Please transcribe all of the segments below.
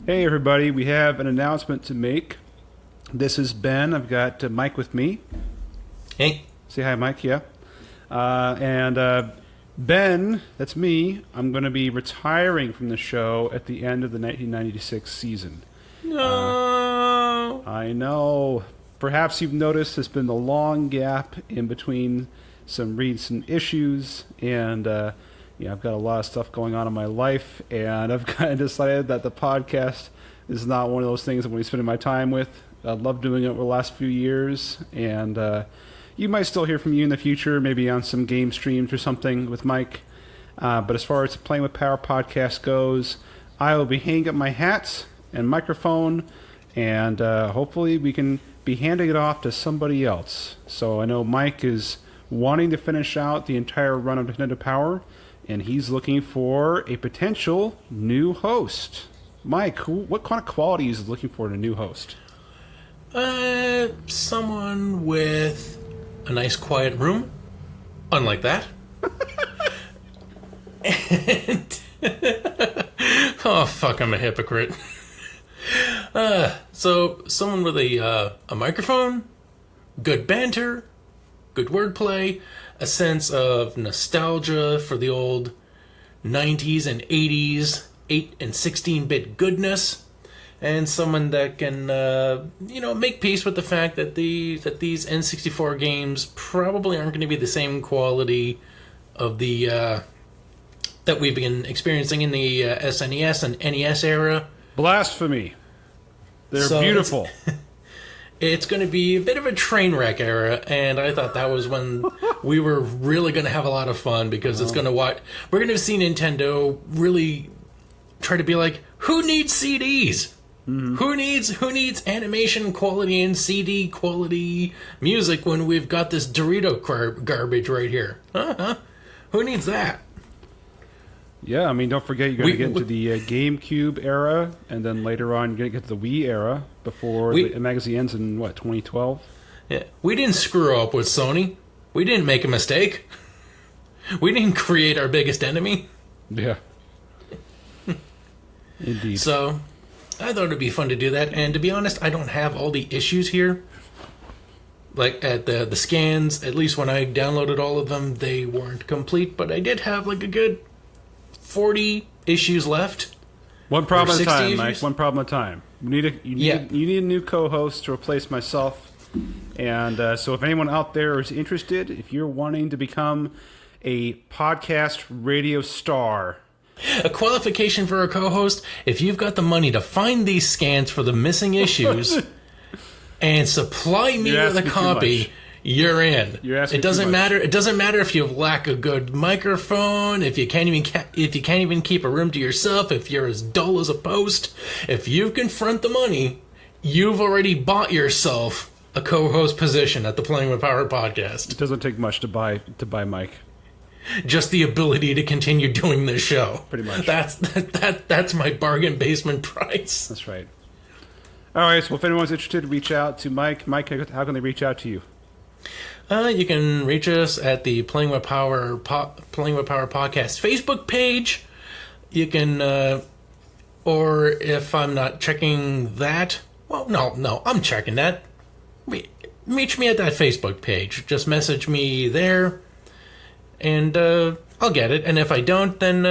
Hey everybody, we have an announcement to make. This is Ben. I've got Mike with me. Hey. Say hi, Mike. Yeah. And Ben, that's me. I'm going to be retiring from the show at the end of the 1996 season. No. I know. Perhaps you've noticed there's been a long gap in between some recent issues, and I've got a lot of stuff going on in my life, and I've kind of decided that the podcast is not one of those things I'm going to be spending my time with. I love doing it over the last few years, and you might still hear from you in the future, maybe on some game streams or something with Mike. But as far as the Playing with Power podcast goes, I will be hanging up my hats and microphone, and hopefully we can be handing it off to somebody else. So I know Mike is wanting to finish out the entire run of Nintendo Power, and he's looking for a potential new host. Mike, what kind of qualities is he looking for in a new host? Someone with a nice quiet room, unlike that. And oh fuck, I'm a hypocrite. So someone with a microphone, good banter, good wordplay, a sense of nostalgia for the old 90s and 80s 8 and 16-bit goodness, and someone that can make peace with the fact that these N64 games probably aren't going to be the same quality of the that we've been experiencing in the SNES and NES era. Blasphemy. They're beautiful. It's going to be a bit of a train wreck era, and I thought that was when we were really going to have a lot of fun, because we're going to see Nintendo really try to be like, who needs CDs? Mm-hmm. Who needs animation quality and CD quality music when we've got this Dorito garbage right here? Who needs that? Yeah, I mean, don't forget you're going to get into the GameCube era, and then later on you're going to get to the Wii era before the magazine ends in, 2012? Yeah, we didn't screw up with Sony. We didn't make a mistake. We didn't create our biggest enemy. Yeah. Indeed. So, I thought it'd be fun to do that, and to be honest, I don't have all the issues here. Like, at the scans, at least when I downloaded all of them, they weren't complete, but I did have, a good 40 issues left. One problem at a time, Mike. One problem at a time. You need a new co-host to replace myself. And so if anyone out there is interested, if you're wanting to become a podcast radio star, a qualification for a co-host, if you've got the money to find these scans for the missing issues and supply me with a copy, you're in. It doesn't matter. It doesn't matter if you lack a good microphone, if you can't even keep a room to yourself, if you're as dull as a post. If you confront the money, you've already bought yourself a co-host position at the Playing with Power podcast. It doesn't take much to buy Mike. Just the ability to continue doing this show. Pretty much. That's my bargain basement price. That's right. All right. So if anyone's interested, reach out to Mike. Mike, how can they reach out to you? You can reach us at the Playing with Power podcast Facebook page. You can, or if I'm not checking that, well, no, I'm checking that. Reach me at that Facebook page. Just message me there, and I'll get it. And if I don't, then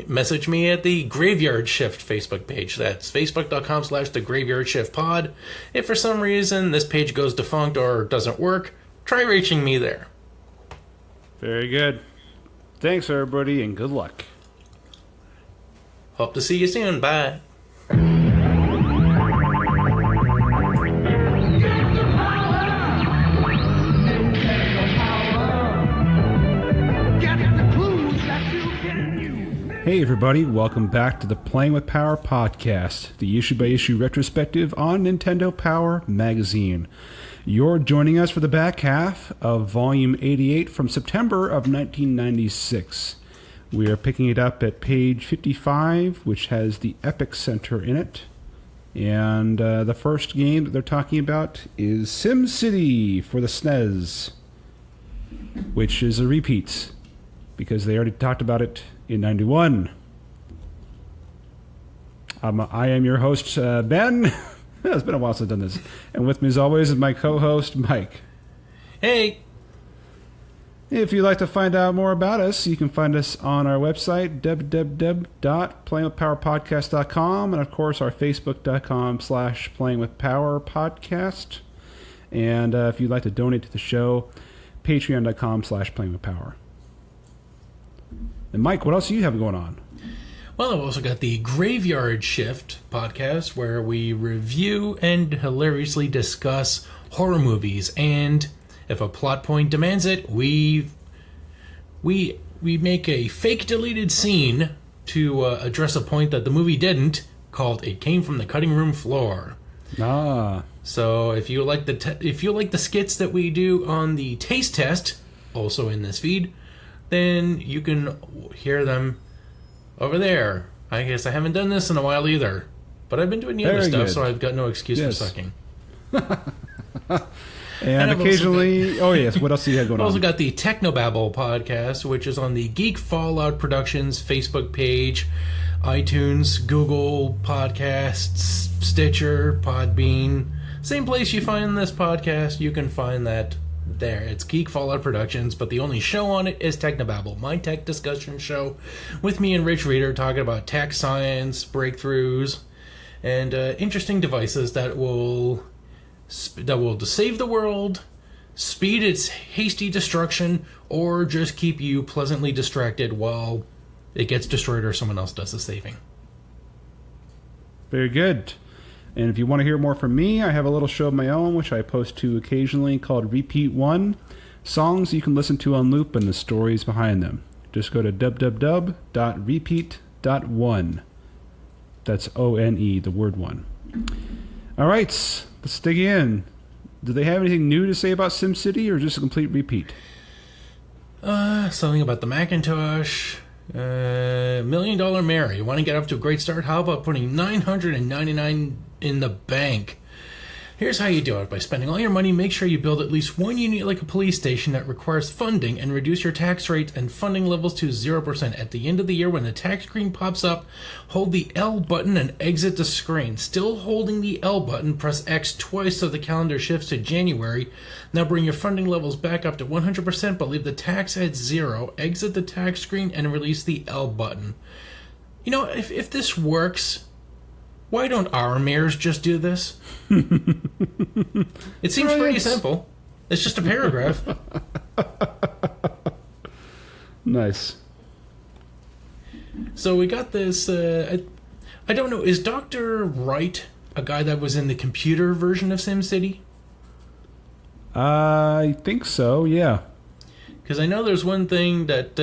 message me at the Graveyard Shift Facebook page. That's facebook.com/the Graveyard Shift Pod. If for some reason this page goes defunct or doesn't work, try reaching me there. Very good. Thanks, everybody, and good luck. Hope to see you soon. Bye. Hey everybody, welcome back to the Playing with Power podcast, the issue-by-issue retrospective on Nintendo Power Magazine. You're joining us for the back half of Volume 88 from September of 1996. We are picking it up at page 55, which has the Epic Center in it. And the first game that they're talking about is SimCity for the SNES, which is a repeat, because they already talked about it in 91. I am your host, Ben. It's been a while since I've done this. And with me, as always, is my co-host, Mike. Hey! If you'd like to find out more about us, you can find us on our website, www.playingwithpowerpodcast.com, and, of course, our facebook.com/playingwithpowerpodcast. And if you'd like to donate to the show, patreon.com/playingwithpower. And, Mike, what else do you have going on? Well, I've also got the Graveyard Shift podcast, where we review and hilariously discuss horror movies, and if a plot point demands it, we make a fake deleted scene to address a point that the movie didn't, called "It Came from the Cutting Room Floor." Ah. So if you like the skits that we do on the taste test, also in this feed, then you can hear them over there. I guess I haven't done this in a while either, but I've been doing the other stuff, so I've got no excuse for sucking. And occasionally... Oh, yes. What else do you have going on? I've also got the Technobabble podcast, which is on the Geek Fallout Productions Facebook page, iTunes, Google Podcasts, Stitcher, Podbean. Same place you find this podcast, you can find that there. It's Geek Fallout Productions, but the only show on it is Technobabble, my tech discussion show, with me and Rich Reader talking about tech, science, breakthroughs, and interesting devices that will save the world, speed its hasty destruction, or just keep you pleasantly distracted while it gets destroyed or someone else does the saving. Very good. And if you want to hear more from me, I have a little show of my own, which I post to occasionally, called Repeat One. Songs you can listen to on loop and the stories behind them. Just go to www.repeat.one. That's O-N-E, the word one. All right. Let's dig in. Do they have anything new to say about SimCity, or just a complete repeat? Something about the Macintosh. $1 Million Mary. You want to get up to a great start? How about putting $999 in the bank? Here's how you do it. By spending all your money, make sure you build at least one unit like a police station that requires funding, and reduce your tax rate and funding levels to 0%. At the end of the year, when the tax screen pops up, hold the L button and exit the screen. Still holding the L button, press X twice so the calendar shifts to January. Now bring your funding levels back up to 100%, but leave the tax at 0. Exit the tax screen and release the L button. You know, if this works, why don't our mayors just do this? It seems pretty simple. It's just a paragraph. Nice. So we got this... I don't know, is Dr. Wright a guy that was in the computer version of SimCity? I think so, yeah. Because I know there's one thing that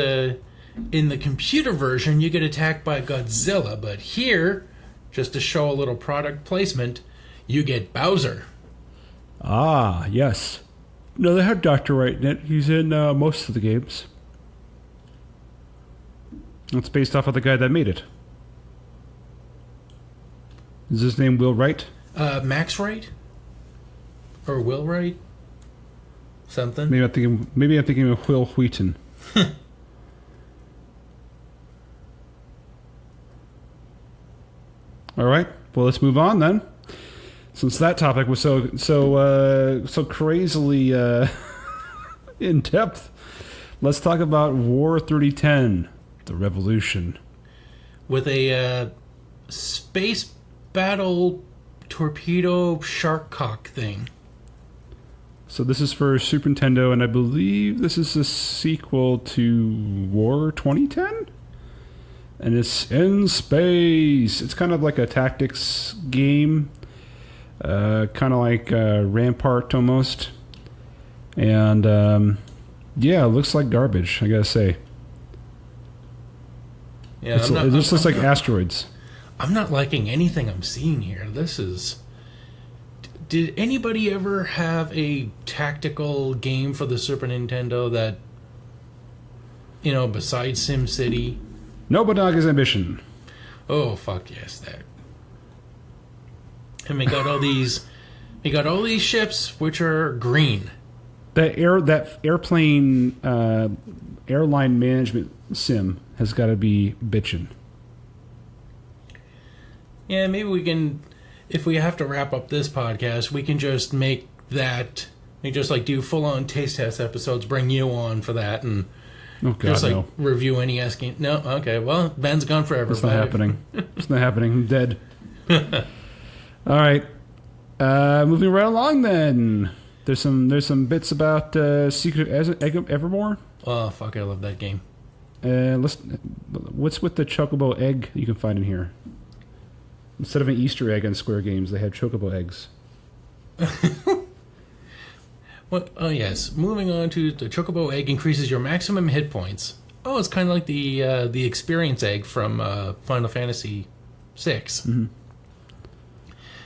in the computer version you get attacked by Godzilla, but here, just to show a little product placement, you get Bowser. Ah, yes. No, they have Dr. Wright in it. He's in most of the games. It's based off of the guy that made it. Is his name Will Wright? Max Wright? Or Will Wright? Something? Maybe I'm thinking of Will Wheaton. All right. Well, let's move on then. Since that topic was so crazily in depth, let's talk about War 3010, the Revolution. With a space battle torpedo sharkcock thing. So this is for Super Nintendo, and I believe this is a sequel to War 2010? And it's in space. It's kind of like a tactics game. Kind of like Rampart almost. And, yeah, it looks like garbage, I gotta say. Yeah, it just looks like asteroids. I'm not liking anything I'm seeing here. This is... Did anybody ever have a tactical game for the Super Nintendo that, you know, besides SimCity? Nobunaga's Ambition. Oh, fuck yes, that. And we got all these ships which are green. That airplane airline management sim has got to be bitchin'. Yeah, maybe we can, if we have to wrap up this podcast, we can just make that, we just like do full-on taste test episodes, bring you on for that, and just like review NES game. No? Okay, well, Ben's gone forever. It's not happening. It's not happening. I'm dead. All right. Moving right along then. There's some bits about Secret of Evermore. Oh, fuck, I love that game. What's with the Chocobo egg you can find in here? Instead of an Easter egg on Square Games, they had Chocobo eggs. What? Oh, yes. Moving on to the Chocobo egg increases your maximum hit points. Oh, it's kind of like the experience egg from Final Fantasy VI. Mm-hmm.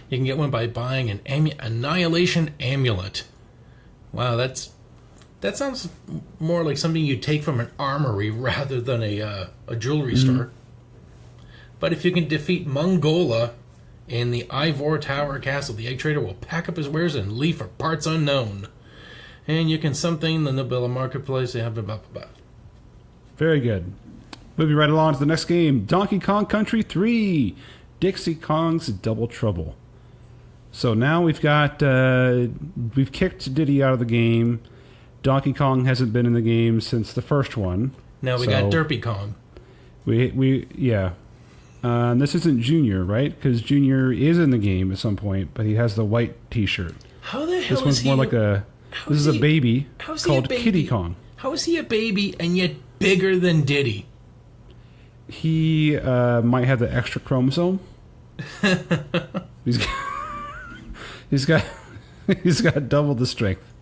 You can get one by buying an Annihilation Amulet. Wow, that sounds more like something you take from an armory rather than a jewelry store. But if you can defeat Mongola in the Ivor Tower Castle, the egg trader will pack up his wares and leave for parts unknown. And you can something the Nobila Marketplace. Blah, blah, blah, blah. Very good. Moving right along to the next game, Donkey Kong Country 3, Dixie Kong's Double Trouble. So now we've kicked Diddy out of the game. Donkey Kong hasn't been in the game since the first one. Now we got Derpy Kong. This isn't Junior, right? Because Junior is in the game at some point, but he has the white T-shirt. How the hell this one's is he? More like a. This is a baby called Kitty Kong. How is he a baby and yet bigger than Diddy? He might have the extra chromosome. He's got double the strength.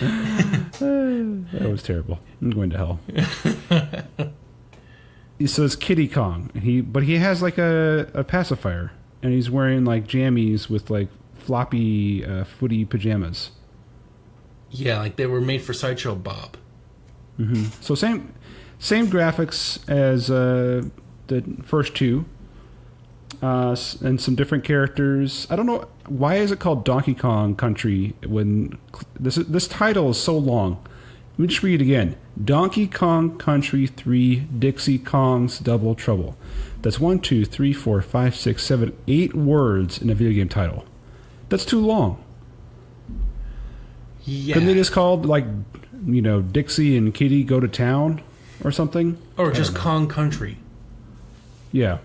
That was terrible. I'm going to hell. So it's Kitty Kong. But he has like a pacifier, and he's wearing like jammies with like floppy footy pajamas. Yeah, like they were made for Sideshow Bob. Mm-hmm. So same graphics as the first two, and some different characters. I don't know why is it called Donkey Kong Country when this title is so long. Let me just read it again. Donkey Kong Country 3 Dixie Kong's Double Trouble. That's 1, 2, 3, 4, 5, 6, 7, 8 words in a video game title. That's too long. Yeah. Couldn't they just called like, Dixie and Kitty go to town or something? Or just Kong Country. Yeah.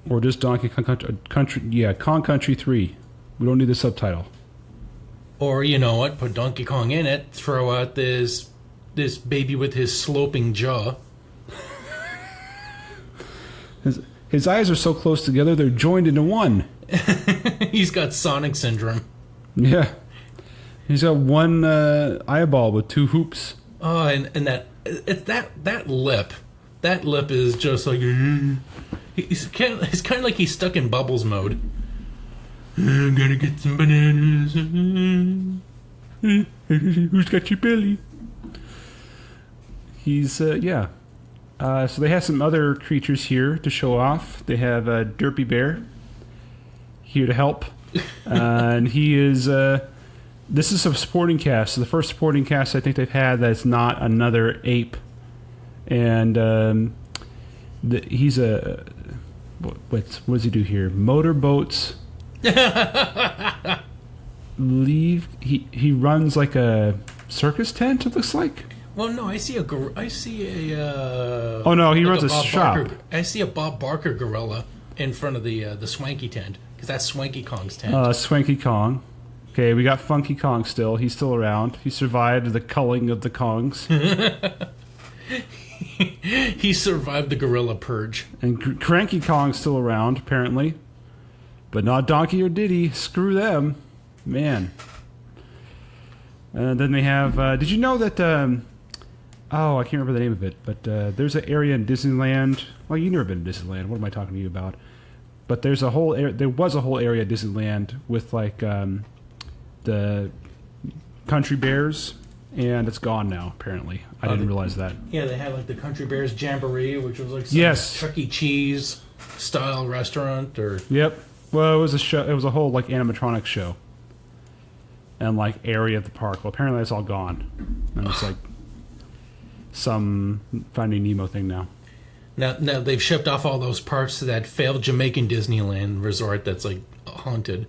Or just Donkey Kong Country. Yeah, Kong Country 3. We don't need the subtitle. Or, you know what, put Donkey Kong in it, throw out this baby with his sloping jaw. His eyes are so close together, they're joined into one. He's got Sonic syndrome. Yeah. He's got one eyeball with two hoops. Oh, and that lip. That lip is just like... It's kind of like he's stuck in Bubbles mode. I'm gonna get some bananas. Who's got your belly? He's, yeah. So they have some other creatures here to show off. They have a Derpy Bear here to help. And he is, this is a supporting cast. So the first supporting cast I think they've had that's not another ape. And he's a, what does he do here? Motorboats. He runs like a circus tent, it looks like. Well, no, I see a oh no, he runs a shop. I see a Bob Barker gorilla in front of the Swanky tent, because that's Swanky Kong's tent. Swanky Kong. Okay, we got Funky Kong still. He's still around. He survived the culling of the Kongs. He survived the gorilla purge. And Cranky Kong's still around, apparently. But not Donkey or Diddy. Screw them. Man. Then they have... did you know that... I can't remember the name of it. But there's an area in Disneyland... Well, you've never been to Disneyland. What am I talking to you about? But there's a whole... There was a whole area at Disneyland with, like, the Country Bears. And it's gone now, apparently. I didn't realize that. Yeah, they had, like, the Country Bears Jamboree, which was, like, some Chuck E. Cheese style restaurant, or... Yep. Well, it was a show. It was a whole like animatronic show, and like area of the park. Well, apparently it's all gone, and it's like some Finding Nemo thing now. Now they've shipped off all those parts to that failed Jamaican Disneyland resort that's like haunted.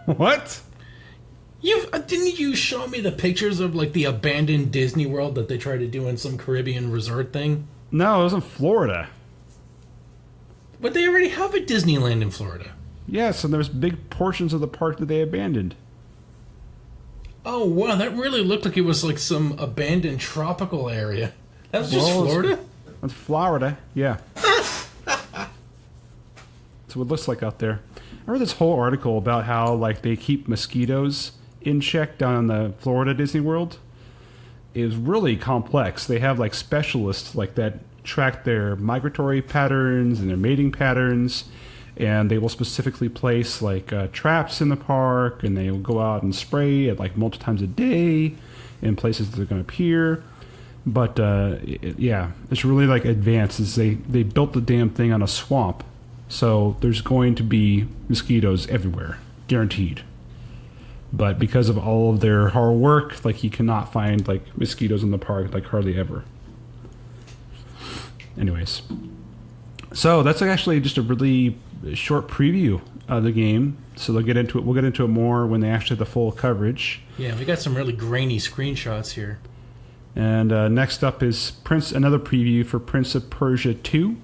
What? Didn't you show me the pictures of like the abandoned Disney World that they tried to do in some Caribbean resort thing? No, it was in Florida. But they already have a Disneyland in Florida. Yes, and there's big portions of the park that they abandoned. Oh wow, that really looked like it was like some abandoned tropical area. That was just Florida? That's Florida, yeah. That's what it looks like out there. I read this whole article about how like they keep mosquitoes in check down in the Florida Disney World. It was really complex. They have like specialists like that track their migratory patterns and their mating patterns, and they will specifically place like traps in the park, and they will go out and spray at like multiple times a day in places that they're going to appear. But yeah, it's really like advanced. Is they built the damn thing on a swamp, so there's going to be mosquitoes everywhere, guaranteed. But because of all of their hard work, like you cannot find like mosquitoes in the park like hardly ever. Anyways, so that's actually just a really short preview of the game. So they'll get into it. We'll get into it more when they actually have the full coverage. Yeah, we got some really grainy screenshots here. And next up is another preview for Prince of Persia 2.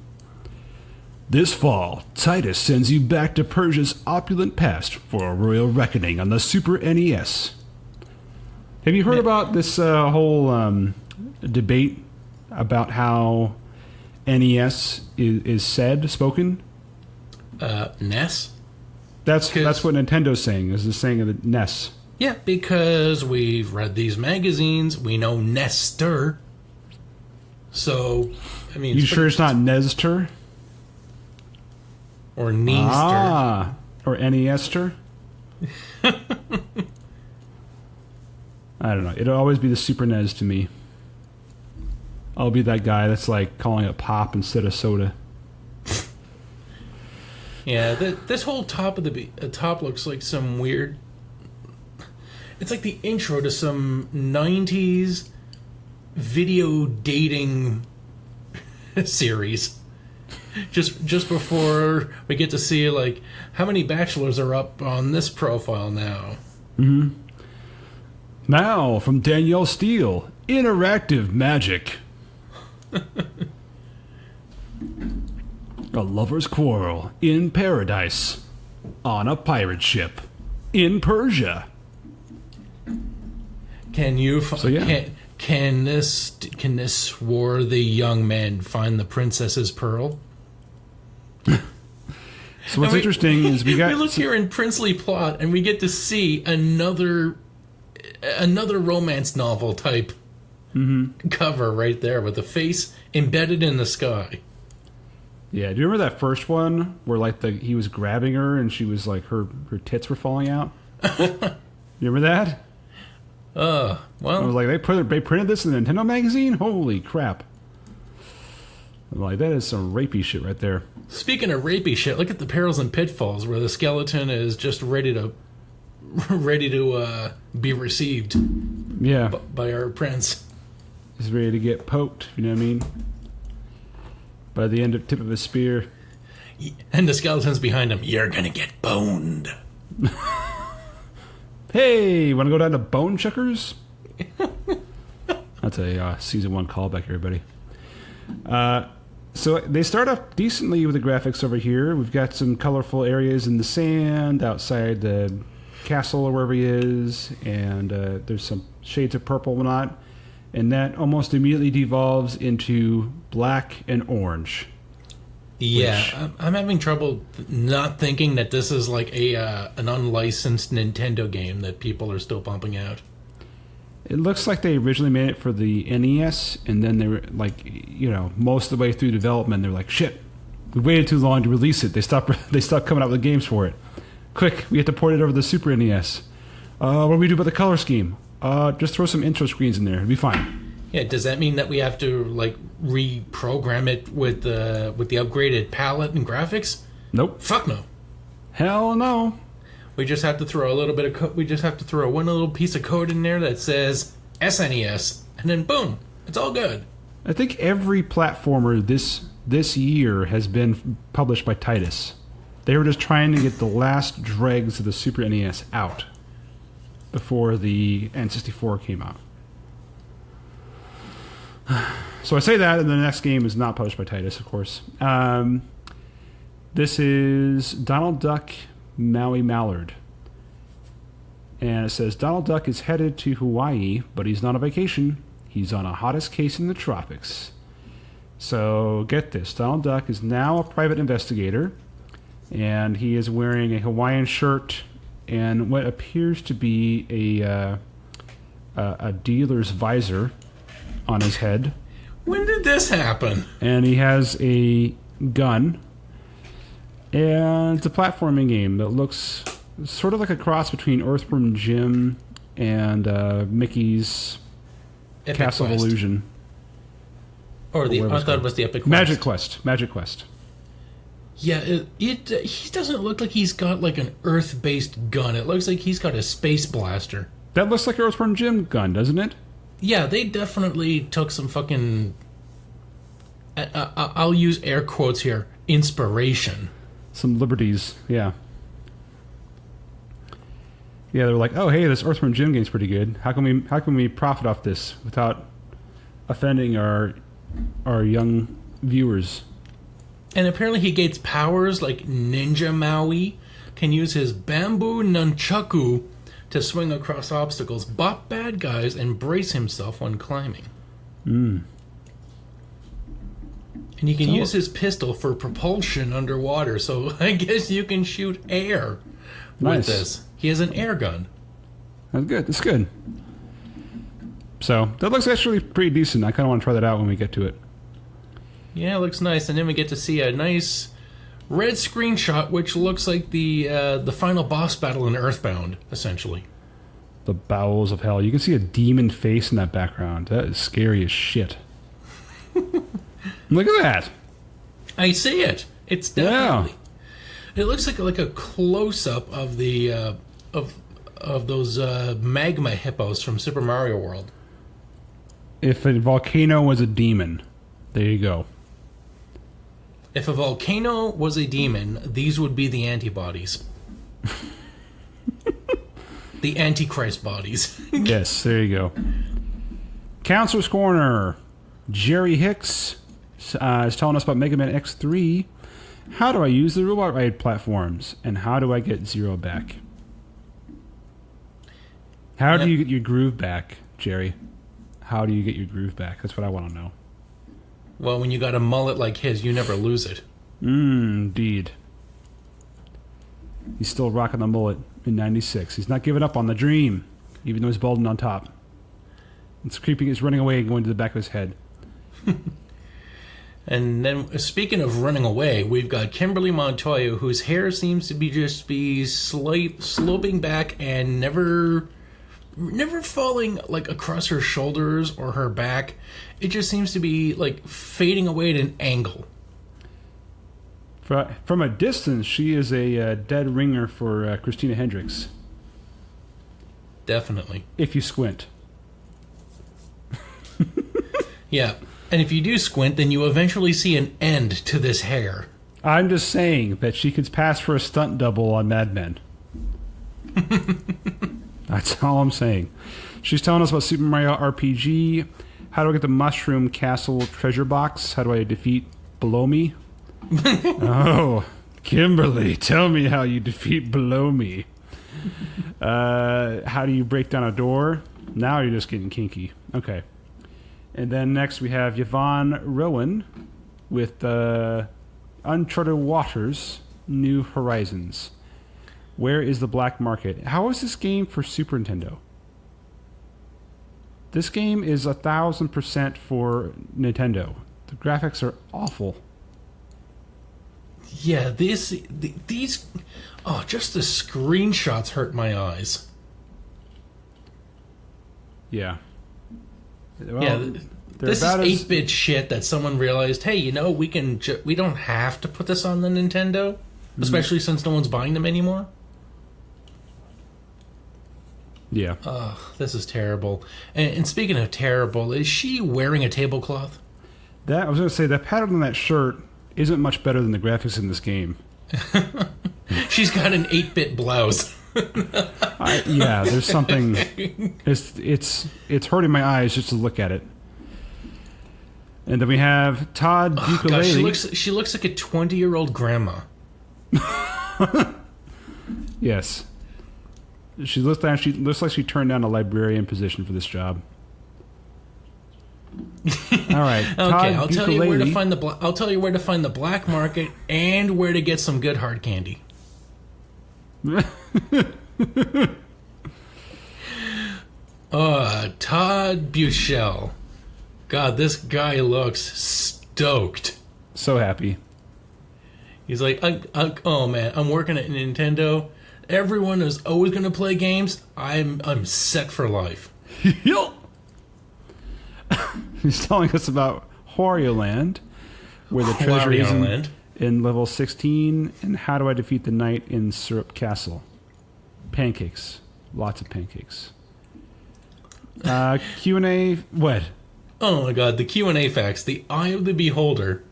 This fall, Titus sends you back to Persia's opulent past for a royal reckoning on the Super NES. Have you heard about this whole debate about how NES is spoken? NES? That's what Nintendo's saying, is the saying of the NES. Yeah, because we've read these magazines, we know Nestor. So, I mean... You sure it's not Nestor? Or Neester. Ah, or Nester? I don't know. It'll always be the Super NES to me. I'll be that guy that's like calling it pop instead of soda. Yeah, this whole top of the top looks like some weird... It's like the intro to some 90s video dating series. Just before we get to see, like, how many bachelors are up on this profile now. Mm-hmm. Now, from Danielle Steele, Interactive Magic. A lover's quarrel in paradise on a pirate ship in Persia. Can you So, yeah. can this swarthy young man find the princess's pearl? So what's interesting is we look here in princely plot and we get to see another romance novel type cover right there with the face embedded in the sky. Yeah, do you remember that first one where like he was grabbing her and she was like her tits were falling out? You remember that? Well, I was like, they printed this in the Nintendo magazine? Holy crap. I'm like, that is some rapey shit right there. Speaking of rapey shit, look at the perils and pitfalls where the skeleton is just ready to be received. Yeah. By our prince. He's ready to get poked, you know what I mean? By the tip of his spear. And the skeleton's behind him. You're gonna get boned. Hey, want to go down to Bone Chuckers? That's a season 1 callback, everybody. So they start off decently with the graphics over here. We've got some colorful areas in the sand outside the castle or wherever he is, and there's some shades of purple and whatnot, and that almost immediately devolves into black and orange. Yeah, I'm having trouble not thinking that this is like an unlicensed Nintendo game that people are still pumping out. It looks like they originally made it for the NES, and then they were like, most of the way through development, they're like, shit, we waited too long to release it. They stopped coming out with games for it. Quick, we have to port it over the Super NES. What do we do about the color scheme? Just throw some intro screens in there. It'll be fine. Yeah, does that mean that we have to like reprogram it with the upgraded palette and graphics? Nope. Fuck no. Hell no. We just have to throw a little bit of code. We just have to throw one little piece of code in there that says SNES, and then boom, it's all good. I think every platformer this year has been published by Titus. They were just trying to get the last dregs of the Super NES out before the N64 came out. So I say that, and the next game is not published by Titus, of course. This is Donald Duck Maui Mallard. And it says, Donald Duck is headed to Hawaii, but he's not on vacation. He's on a hottest case in the tropics. So get this. Donald Duck is now a private investigator, and he is wearing a Hawaiian shirt and what appears to be a dealer's visor on his head. When did this happen? And he has a gun. And it's a platforming game that looks sort of like a cross between Earthworm Jim and Mickey's Epic Castle Quest. of Illusion. Or I thought it was the Epic Quest. Magic Quest. Yeah, he doesn't look like he's got like an Earth-based gun. It looks like he's got a space blaster. That looks like an Earthworm Jim gun, doesn't it? Yeah, they definitely took some fucking... I'll use air quotes here. Inspiration. Some liberties, yeah. Yeah, they were like, oh, hey, this Earthworm Jim game's pretty good. How can we profit off this without offending our young viewers? And apparently he gains powers like Ninja Maui, can use his bamboo nunchaku to swing across obstacles, bop bad guys, and brace himself when climbing. And he can use his pistol for propulsion underwater, so I guess you can shoot air with this. He has an air gun. That's good. That's good. So, that looks actually pretty decent. I kind of want to try that out when we get to it. Yeah, it looks nice. And then we get to see a nice red screenshot, which looks like the final boss battle in Earthbound, essentially. The bowels of hell. You can see a demon face in that background. That is scary as shit. Look at that. I see it. It's definitely... Yeah. It looks like a close-up of the of those magma hippos from Super Mario World. If a volcano was a demon, there you go. If a volcano was a demon, these would be the antibodies. The Antichrist bodies. Yes, there you go. Counselor's Corner. Jerry Hicks is telling us about Mega Man X3. How do I use the Robot Ride platforms? And how do I get Zero back? How do you get your groove back, Jerry? How do you get your groove back? That's what I want to know. Well, when you got a mullet like his, you never lose it. Indeed. He's still rocking the mullet in 96. He's not giving up on the dream, even though he's balding on top. It's creeping. It's running away and going to the back of his head. And then, speaking of running away, we've got Kimberly Montoya, whose hair seems to be sloping back and never falling like across her shoulders or her back. It just seems to be like fading away at an angle. From a distance, she is a dead ringer for Christina Hendricks. Definitely. If you squint. Yeah. And if you do squint, then you eventually see an end to this hair. I'm just saying that she could pass for a stunt double on Mad Men. That's all I'm saying. She's telling us about Super Mario RPG. How do I get the Mushroom Castle treasure box? How do I defeat Below Me? Oh, Kimberly, tell me how you defeat Below Me. How do you break down a door? Now you're just getting kinky. Okay. And then next we have Yvonne Rowan with Uncharted Waters, New Horizons. Where is the black market? How is this game for Super Nintendo? This game is 1,000% for Nintendo. The graphics are awful. Yeah, these just the screenshots hurt my eyes. Yeah. Well, yeah, this is 8-bit shit that someone realized, hey, we we don't have to put this on the Nintendo, especially since no one's buying them anymore. Yeah. This is terrible. And speaking of terrible, is she wearing a tablecloth? I was going to say, that pattern on that shirt isn't much better than the graphics in this game. She's got an 8-bit blouse. Yeah, there's something. It's hurting my eyes just to look at it. And then we have Todd Ukulele. Gosh, she looks like a 20-year-old grandma. Yes. She looks like she turned down a librarian position for this job. All right. Okay, I'll tell you where to find the black market and where to get some good hard candy. Todd Buchel. God, this guy looks stoked. So happy. He's like, oh man, I'm working at Nintendo. Everyone is always going to play games. I'm set for life. He's telling us about Horrorland, where the treasure is in level 16, and how do I defeat the knight in Syrup Castle. Pancakes. Lots of pancakes. Q&A, what? Oh my god, the Q&A facts. The Eye of the Beholder.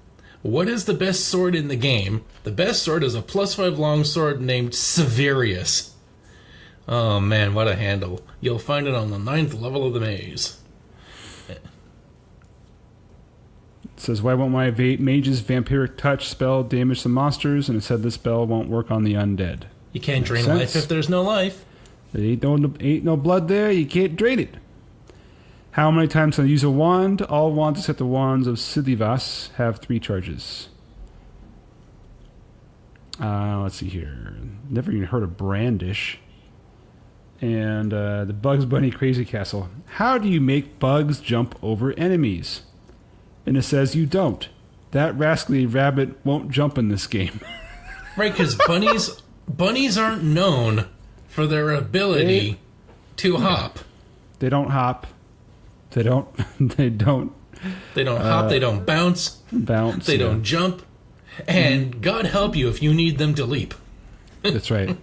What is the best sword in the game? The best sword is a +5 longsword named Severius. Oh man, what a handle. You'll find it on the 9th level of the maze. It says, why won't my mage's vampiric touch spell damage the monsters? And it said this spell won't work on the undead. You can't drain life if there's no life. There ain't no blood there, you can't drain it. How many times can I use a wand? All wands except the wands of Siddhivas have 3 charges. Let's see here. Never even heard of Brandish. And the Bugs Bunny Crazy Castle. How do you make bugs jump over enemies? And it says you don't. That rascally rabbit won't jump in this game. Right, because bunnies aren't known for their ability to hop. They don't hop. They don't hop, they don't bounce. They don't jump. And God help you if you need them to leap. That's right.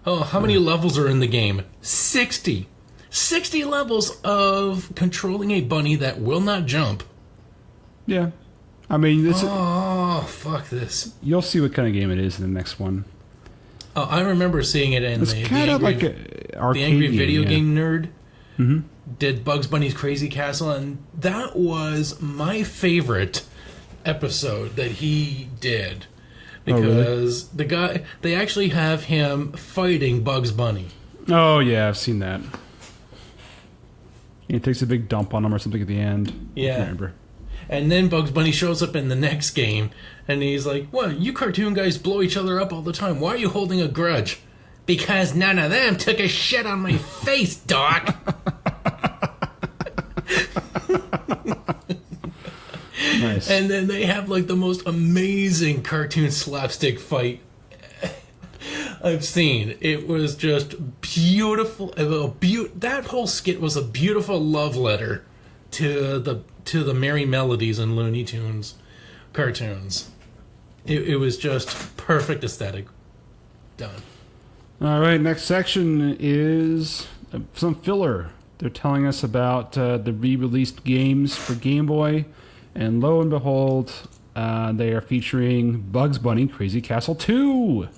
Oh, how many levels are in the game? 60. 60 levels of controlling a bunny that will not jump. Yeah. I mean, this. Oh, fuck this. You'll see what kind of game it is in the next one. Oh, I remember seeing it in the Angry Video Game Nerd. Mm-hmm. Did Bugs Bunny's Crazy Castle, and that was my favorite episode that he did. Because the guy, they actually have him fighting Bugs Bunny. Oh, yeah, I've seen that. He takes a big dump on him or something at the end. Yeah. I remember. And then Bugs Bunny shows up in the next game, and he's like, well, you cartoon guys blow each other up all the time. Why are you holding a grudge? Because none of them took a shit on my face, Doc. Nice. And then they have like the most amazing cartoon slapstick fight I've seen. It was just beautiful. That whole skit was a beautiful love letter to the Merry Melodies and Looney Tunes cartoons. It was just perfect aesthetic. Done. All right, next section is some filler. They're telling us about the re-released games for Game Boy, and lo and behold, they are featuring Bugs Bunny Crazy Castle 2.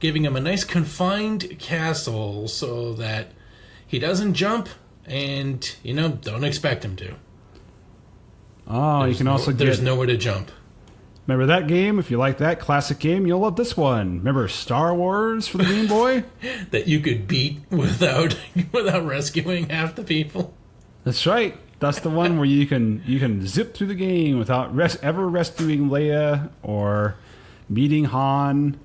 Giving him a nice confined castle so that he doesn't jump and, don't expect him to. Oh, you can also get... There's nowhere to jump. Remember that game? If you like that classic game, you'll love this one. Remember Star Wars for the Game Boy? That you could beat without rescuing half the people. That's right. That's the one where you can zip through the game without ever rescuing Leia or meeting Han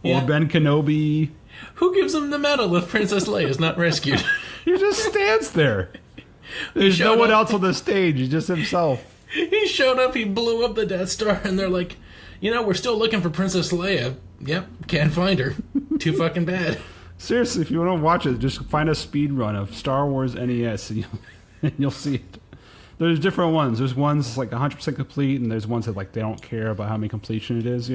or Ben Kenobi. Who gives him the medal if Princess Leia is not rescued? He just stands there. There's no one else on the stage. He's just himself. He showed up, he blew up the Death Star, and they're like, we're still looking for Princess Leia. Yep, can't find her. Too fucking bad. Seriously, if you want to watch it, just find a speed run of Star Wars NES, and you'll see it. There's different ones. There's ones like 100% complete, and there's ones that they don't care about how many completion it is,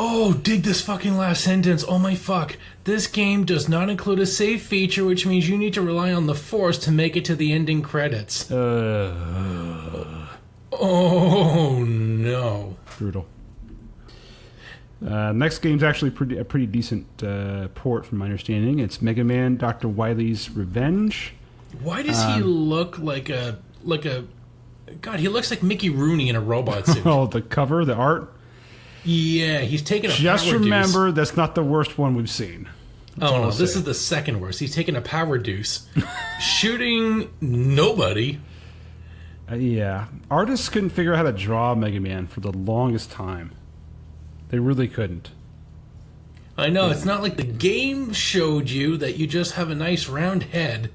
Oh, dig this fucking last sentence. Oh my fuck. This game does not include a save feature, which means you need to rely on the Force to make it to the ending credits. Oh no. Brutal. Next game's actually a pretty decent port from my understanding. It's Mega Man Dr. Wily's Revenge. Why does he look like a God, he looks like Mickey Rooney in a robot suit. Oh, the cover, the art? Yeah, he's taking a Just power remember, deuce. that's not the worst one we've seen. That's Oh all no, I'll this say. is the second worst. He's taking a power deuce, shooting nobody. Yeah. Artists couldn't figure out how to draw Mega Man for the longest time. They really couldn't. I know, it's not like the game showed you that you just have a nice round head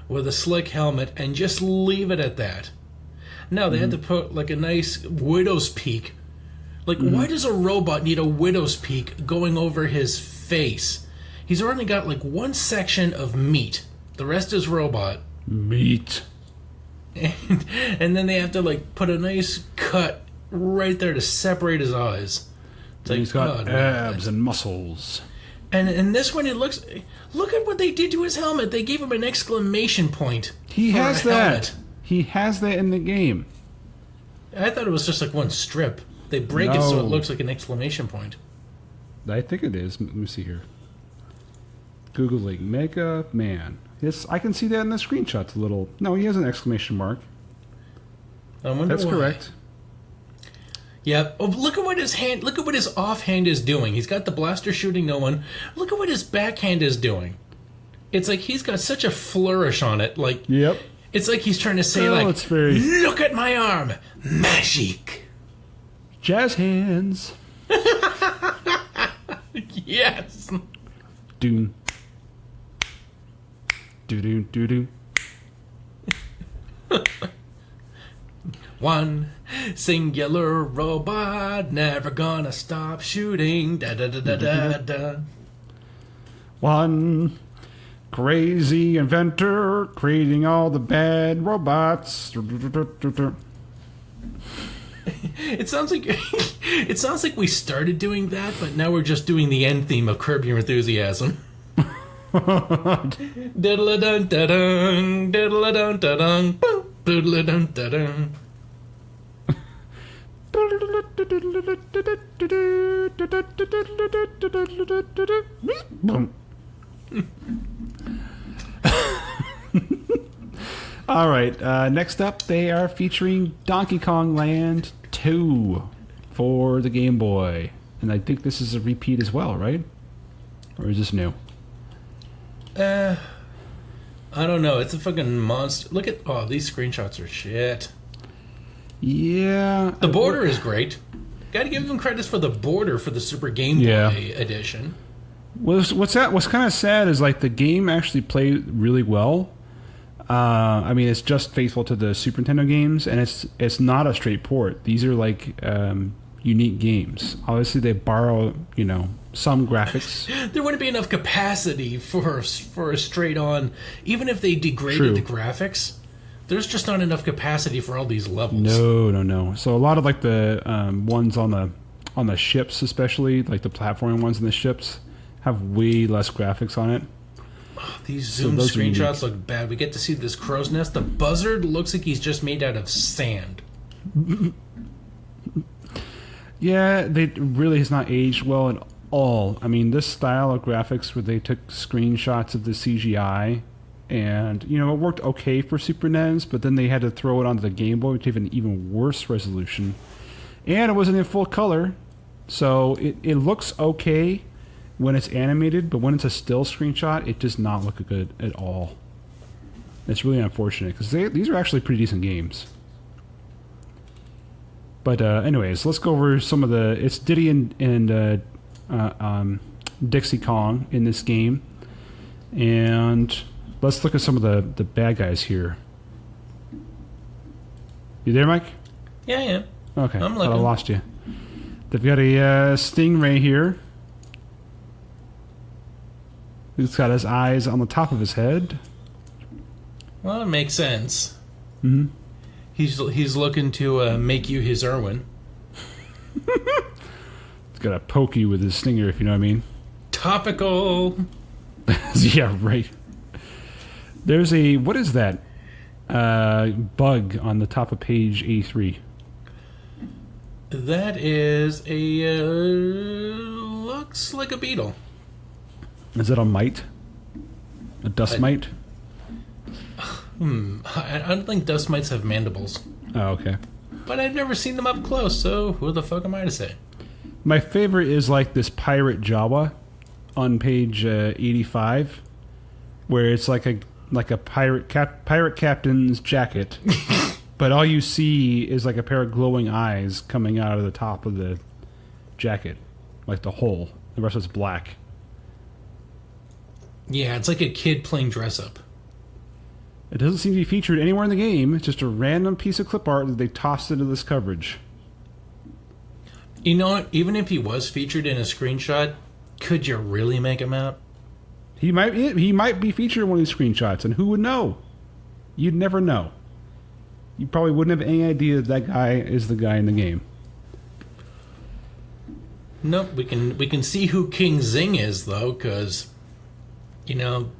with a slick helmet and just leave it at that. No, they had to put like a nice widow's peak. Like, why does a robot need a widow's peak going over his face? He's already got like one section of meat. The rest is robot. Meat. And then they have to like put a nice cut right there to separate his eyes. It's like, He's got oh, abs and muscles. And in this one, it looks... Look at what they did to his helmet. They gave him an exclamation point. He for has a that. helmet. He has that in the game. I thought it was just like one strip. They break it so No. it looks like an exclamation point. I think it is. Let me see here. Googling Mega Man. Yes, I can see that in the screenshots a little. No, he has an exclamation mark. I wonder That's why. correct. Yeah. Oh, look at what his hand. Look at what his offhand is doing. He's got the blaster shooting no one. Look at what his backhand is doing. It's like he's got such a flourish on it. Like Yep. it's like he's trying to say Oh, like, it's very- look at my arm, magic. Jazz hands. Yes. Doom. Doo doo doo doo. One singular robot, never gonna stop shooting. Da da da da da da. One crazy inventor creating all the bad robots. It sounds like we started doing that, but now we're just doing the end theme of Curb Your Enthusiasm. Diddle dun da dun, diddle dun da dun, boom, diddle dun da dun. Boom. All right. Next up, they are featuring Donkey Kong Land 2 for the Game Boy, and I think this is a repeat as well, right? Or is this new? I don't know. It's a fucking monster. Look at these screenshots are shit. Yeah. The border is great. Got to give them credits for the border for the Super Game Boy edition. What's kind of sad is like the game actually played really well. I mean, it's just faithful to the Super Nintendo games, and it's not a straight port. These are like unique games. Obviously, they borrow some graphics. There wouldn't be enough capacity for a straight on. Even if they degraded the graphics, there's just not enough capacity for all these levels. No. So a lot of like the ones on the ships, especially like the platforming ones in the ships, have way less graphics on it. These zoom screenshots look bad. We get to see this crow's nest. The buzzard looks like he's just made out of sand. Yeah, they really has not aged well at all. I mean, this style of graphics where they took screenshots of the CGI, and it worked okay for Super NES, but then they had to throw it onto the Game Boy, which gave an even worse resolution, and it wasn't in full color, so it looks okay when it's animated, but when it's a still screenshot, it does not look good at all. It's really unfortunate, because these are actually pretty decent games. But anyways, let's go over some of the... It's Diddy and Dixie Kong in this game. And let's look at some of the bad guys here. You there, Mike? Yeah, yeah. Okay, I'm thought I looking. lost you. They've got a stingray here. He's got his eyes on the top of his head. Well, it makes sense. Mm-hmm. He's looking to make you his Irwin. He's got to poke you with his stinger, if you know what I mean. Topical. Yeah, right. There's a, what is that? Bug on the top of page A3. That is a, looks like a beetle. Is it a mite? A dust mite? I don't think dust mites have mandibles. Oh, okay. But I've never seen them up close, so who the fuck am I to say? My favorite is like this pirate Jawa on page 85, where it's like a pirate captain's jacket, but all you see is like a pair of glowing eyes coming out of the top of the jacket, like the hole. The rest is black. Yeah, it's like a kid playing dress up. It doesn't seem to be featured anywhere in the game. It's just a random piece of clip art that they tossed into this coverage. You know what? Even if he was featured in a screenshot, could you really make him out? He might be featured in one of these screenshots, and who would know? You'd never know. You probably wouldn't have any idea that guy is the guy in the game. Nope, we can see who King Zing is, though, because, you know,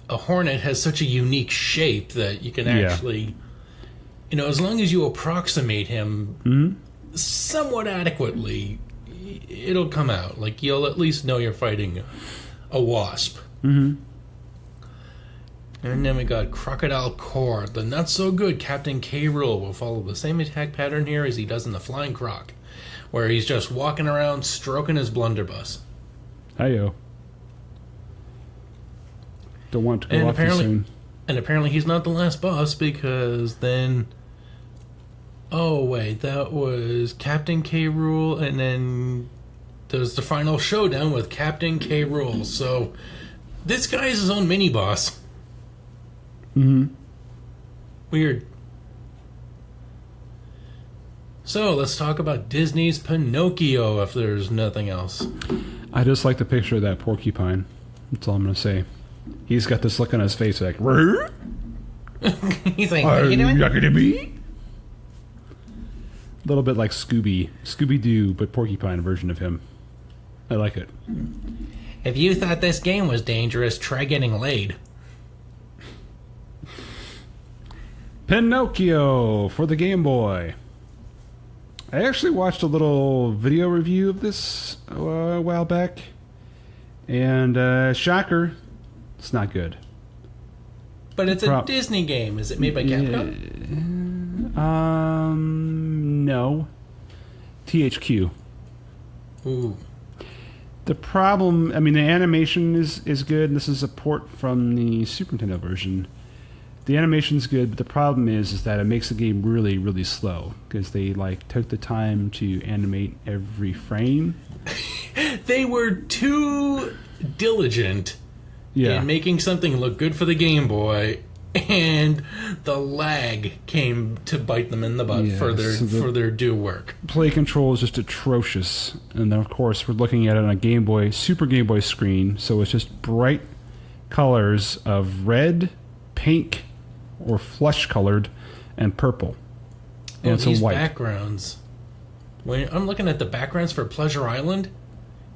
a hornet has such a unique shape that you can actually, you know, as long as you approximate him somewhat adequately, it'll come out. Like, you'll at least know you're fighting a wasp. Mm-hmm. And then we got Crocodile Core. The not so good Captain K. Rool will follow the same attack pattern here as he does in the Flying Croc, where he's just walking around stroking his blunderbuss. Hi-yo. Don't want to go off too soon. And apparently he's not the last boss, because then... Oh, wait, that was Captain K. Rool, and then there's the final showdown with Captain K. Rool. So this guy is his own mini-boss. Mm-hmm. Weird. So, let's talk about Disney's Pinocchio, if there's nothing else. I just like the picture of that porcupine. That's all I'm going to say. He's got this look on his face like, He's like, what are you doing? Yucky to me? A little bit like Scooby-Doo, but porcupine version of him. I like it. If you thought this game was dangerous, try getting laid. Pinocchio for the Game Boy. I actually watched a little video review of this a while back, and shocker, it's not good. But it's a Disney game. Is it made by Capcom? No. THQ. Ooh. The problem, I mean, the animation is good. This is a port from the Super Nintendo version. The animation's good, but the problem is that it makes the game really, really slow because they took the time to animate every frame. They were too diligent in making something look good for the Game Boy, and the lag came to bite them in the butt for their due work. Play control is just atrocious, and then of course we're looking at it on a Game Boy, Super Game Boy screen, so it's just bright colors of red, pink, or flesh-colored, and purple. And these white backgrounds. When I'm looking at the backgrounds for Pleasure Island,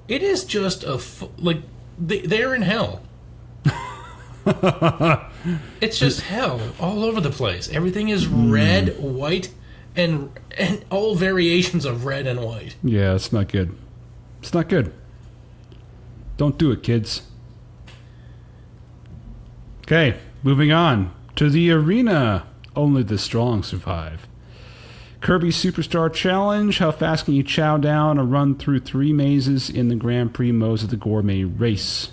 it is just they're in hell. It's just hell all over the place. Everything is red, white, and all variations of red and white. Yeah, it's not good. It's not good. Don't do it, kids. Okay, moving on. To the arena, only the strong survive. Kirby Superstar Challenge, how fast can you chow down or run through 3 mazes in the Grand Prix modes of the Gourmet Race?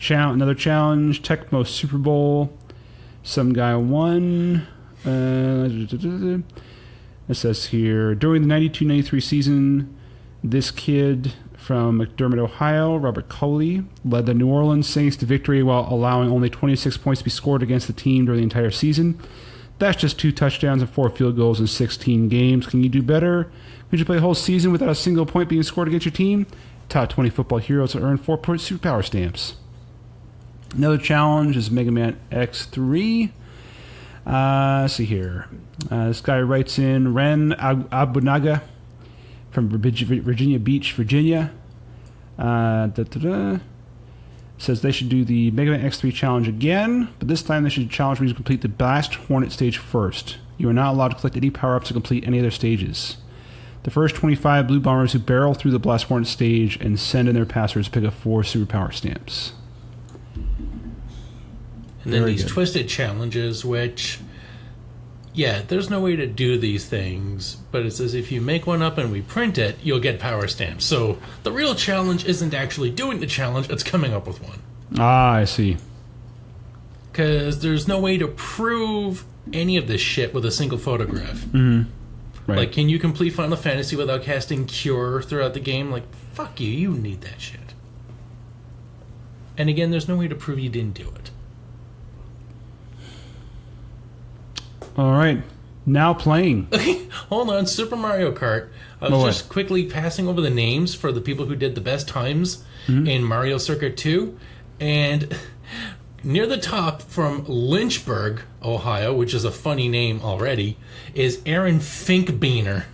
Another challenge, Tecmo Super Bowl. Some guy won. It says here, during the 92-93 season, this kid from McDermott, Ohio, Robert Coley, led the New Orleans Saints to victory while allowing only 26 points to be scored against the team during the entire season. That's just 2 touchdowns and 4 field goals in 16 games. Can you do better? Could you play a whole season without a single point being scored against your team? Top 20 football heroes to earn 4-point superpower stamps. Another challenge is Mega Man X3. Let's see here. This guy writes in Ren Abunaga from Virginia Beach, Virginia. Says they should do the Mega Man X3 challenge again, but this time they should challenge me to complete the Blast Hornet stage first. You are not allowed to collect any power-ups to complete any other stages. The first 25 blue bombers who barrel through the Blast Hornet stage and send in their passwords pick up 4 superpower stamps. And then these twisted challenges, which, yeah, there's no way to do these things, but it says if you make one up and we print it, you'll get power stamps. So the real challenge isn't actually doing the challenge, it's coming up with one. Ah, I see. Because there's no way to prove any of this shit with a single photograph. Mm-hmm. Right. Like, can you complete Final Fantasy without casting Cure throughout the game? Like, fuck you, you need that shit. And again, there's no way to prove you didn't do it. All right. Now playing. Okay, hold on. Super Mario Kart. I was just quickly passing over the names for the people who did the best times in Mario Circuit 2. And near the top from Lynchburg, Ohio, which is a funny name already, is Aaron Finkbeaner.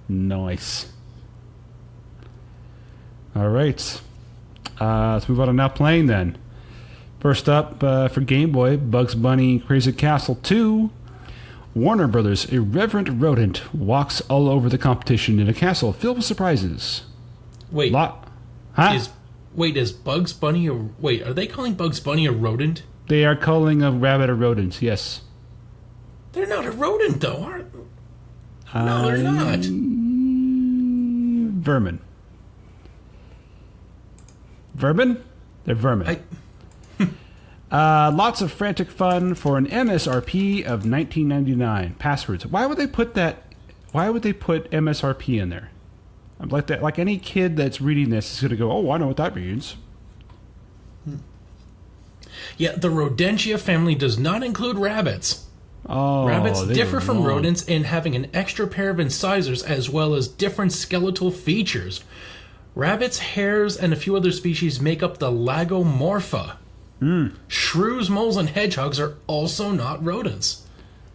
Nice. All right. Let's move on to now playing then. First up, for Game Boy, Bugs Bunny Crazy Castle 2. Warner Brothers' irreverent rodent walks all over the competition in a castle filled with surprises. Wait. Huh? Is Bugs Bunny are they calling Bugs Bunny a rodent? They are calling a rabbit a rodent, yes. They're not a rodent, though, aren't they? No, they're not. Vermin. Vermin? They're vermin. Lots of frantic fun for an MSRP of $19.99. Passwords. Why would they put that? Why would they put MSRP in there? I'm like that. Like any kid that's reading this is going to go, "Oh, I know what that means." Yeah, the Rodentia family does not include rabbits. Oh, rabbits differ from rodents in having an extra pair of incisors as well as different skeletal features. Rabbits, hares, and a few other species make up the Lagomorpha. Shrews, moles, and hedgehogs are also not rodents.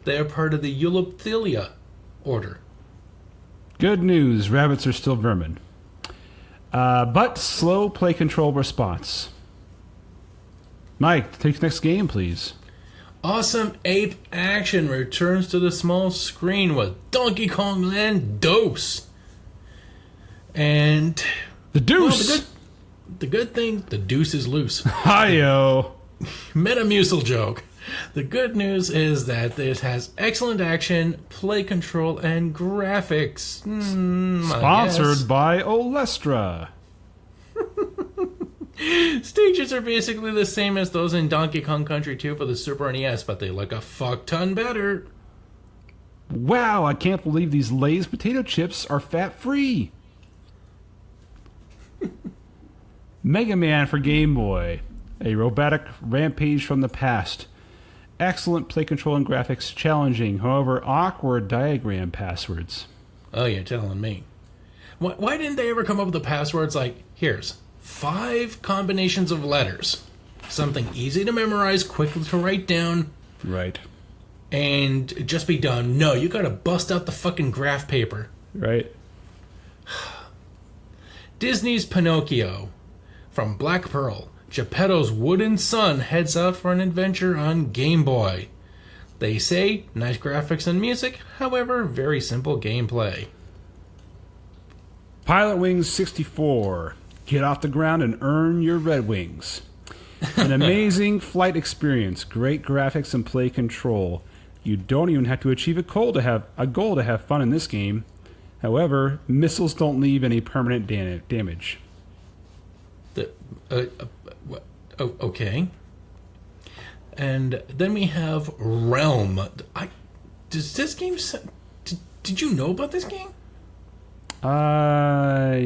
They are part of the Eulopelia order. Good news, rabbits are still vermin. But slow play control response. Mike, take next game, please. Awesome Ape Action returns to the small screen with Donkey Kong Land Dose. And the Deuce! Well, the good thing, the deuce is loose. Hi-yo! Metamucil joke. The good news is that this has excellent action, play control, and graphics. Sponsored by Olestra. Stages are basically the same as those in Donkey Kong Country 2 for the Super NES, but they look a fuck ton better. Wow, I can't believe these Lay's potato chips are fat-free. Mega Man for Game Boy. A robotic rampage from the past. Excellent play control and graphics, challenging, however awkward diagram passwords. Oh, you're telling me. Why didn't they ever come up with the passwords like, here's 5 combinations of letters. Something easy to memorize, quick to write down. Right. And just be done. No, you gotta bust out the fucking graph paper. Right. Disney's Pinocchio. From Black Pearl, Geppetto's wooden son heads out for an adventure on Game Boy. They say nice graphics and music, however, very simple gameplay. Pilot Wings 64. Get off the ground and earn your Red Wings. An amazing flight experience, great graphics and play control. You don't even have to achieve a goal to have fun in this game. However, missiles don't leave any permanent damage. Okay. And then we have Realm. Does this game... Did you know about this game? I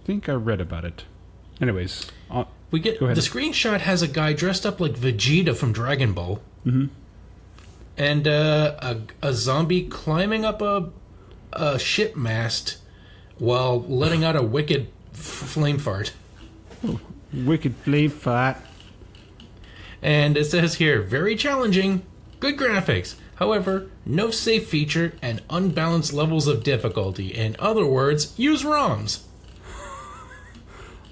think I read about it. Anyways, we get go ahead. The screenshot has a guy dressed up like Vegeta from Dragon Ball, and a zombie climbing up a ship mast while letting out a wicked flame fart. Oh, wicked flame fart. And it says here, very challenging, good graphics, However, no save feature and unbalanced levels of difficulty. In other words, use ROMs.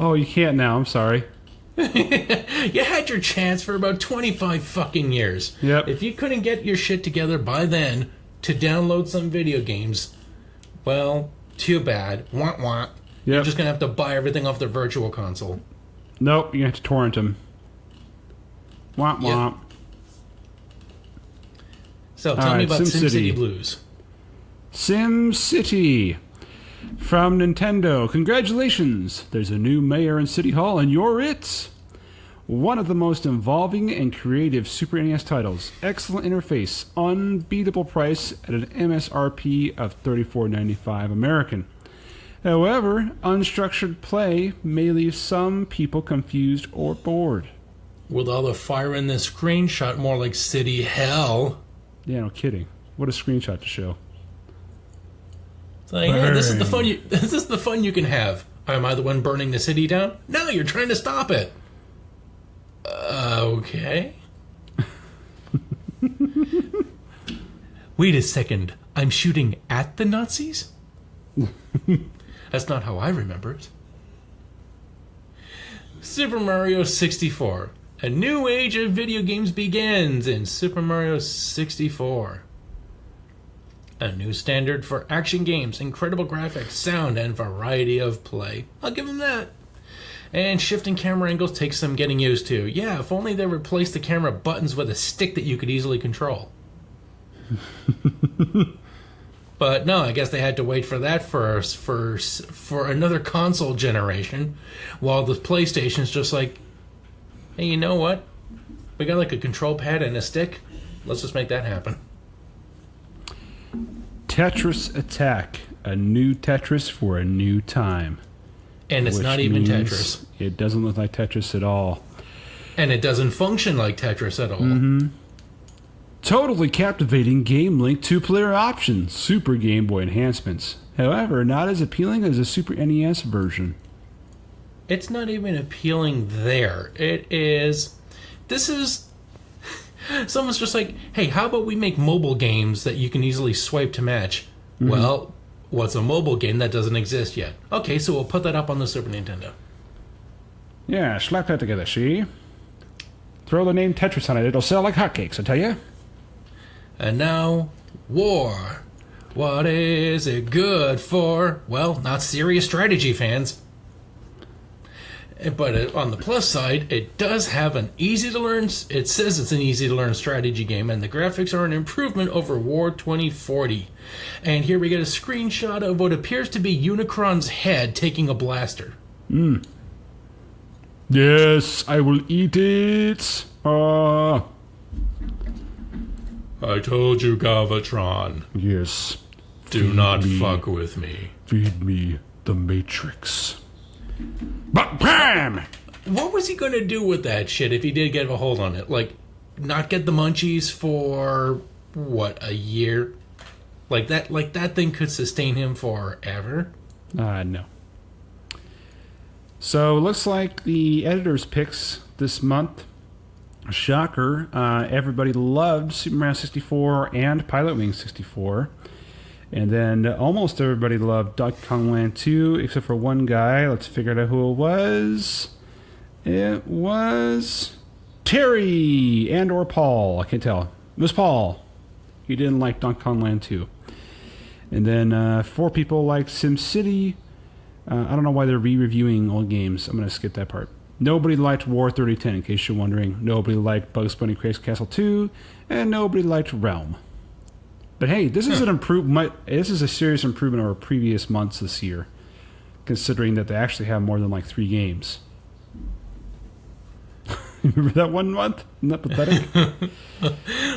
Oh, you can't now. I'm sorry. You had your chance for about 25 fucking years. Yep. If you couldn't get your shit together by then to download some video games, well, too bad. Wah wah. You're just going to have to buy everything off the virtual console. Nope, you have to torrent them. Womp womp. Yep. So tell me about SimCity Blues. SimCity from Nintendo. Congratulations! There's a new mayor in City Hall, and you're it! One of the most involving and creative Super NES titles. Excellent interface. Unbeatable price at an MSRP of $34.95 American. However, unstructured play may leave some people confused or bored. With all the fire in this screenshot, more like City Hell. Yeah, no kidding. What a screenshot to show. It's like, hey, this is the fun you can have. Am I the one burning the city down? No, you're trying to stop it. Okay. Wait a second. I'm shooting at the Nazis? That's not how I remember it. Super Mario 64. A new age of video games begins in Super Mario 64. A new standard for action games, incredible graphics, sound, and variety of play. I'll give them that. And shifting camera angles takes some getting used to. Yeah, if only they replaced the camera buttons with a stick that you could easily control. But no, I guess they had to wait for that for another console generation, while the PlayStation's just like, hey, you know what? We got like a control pad and a stick. Let's just make that happen. Tetris Attack. A new Tetris for a new time. And it's not even Tetris. It doesn't look like Tetris at all. And it doesn't function like Tetris at all. Mm-hmm. Totally captivating Game Link two-player option. Super Game Boy enhancements. However, not as appealing as the Super NES version. It's not even appealing there. It is... This is... Someone's just like, hey, how about we make mobile games that you can easily swipe to match? Mm-hmm. Well, what's a mobile game that doesn't exist yet? Okay, so we'll put that up on the Super Nintendo. Yeah, slap that together, see? Throw the name Tetris on it. It'll sell like hotcakes, I tell you. And now, war. What is it good for? Well, not serious strategy fans. But on the plus side, it does have an easy-to-learn... It says it's an easy-to-learn strategy game, and the graphics are an improvement over War 2040. And here we get a screenshot of what appears to be Unicron's head taking a blaster. Yes, I will eat it. I told you, Galvatron. Yes. Do not fuck with me. Feed me the Matrix. But bam! What was he going to do with that shit if he did get a hold on it? Like, not get the munchies for, what, a year? Like that thing could sustain him forever? No. So, it looks like the editor's picks this month. Shocker. Everybody loved Super Mario 64 and Pilot Wing 64. And then almost everybody loved Donkey Kong Land 2, except for one guy. Let's figure out who it was. It was Terry and or Paul. I can't tell. It was Paul. He didn't like Donkey Kong Land 2. And then 4 people liked SimCity. I don't know why they're re-reviewing old games. I'm going to skip that part. Nobody liked War 3010, in case you're wondering. Nobody liked Bugs Bunny Crazy Castle 2. And nobody liked Realm. But hey, this is an improvement. This is a serious improvement over previous months this year, considering that they actually have more than like 3 games. Remember that one month? Isn't that pathetic?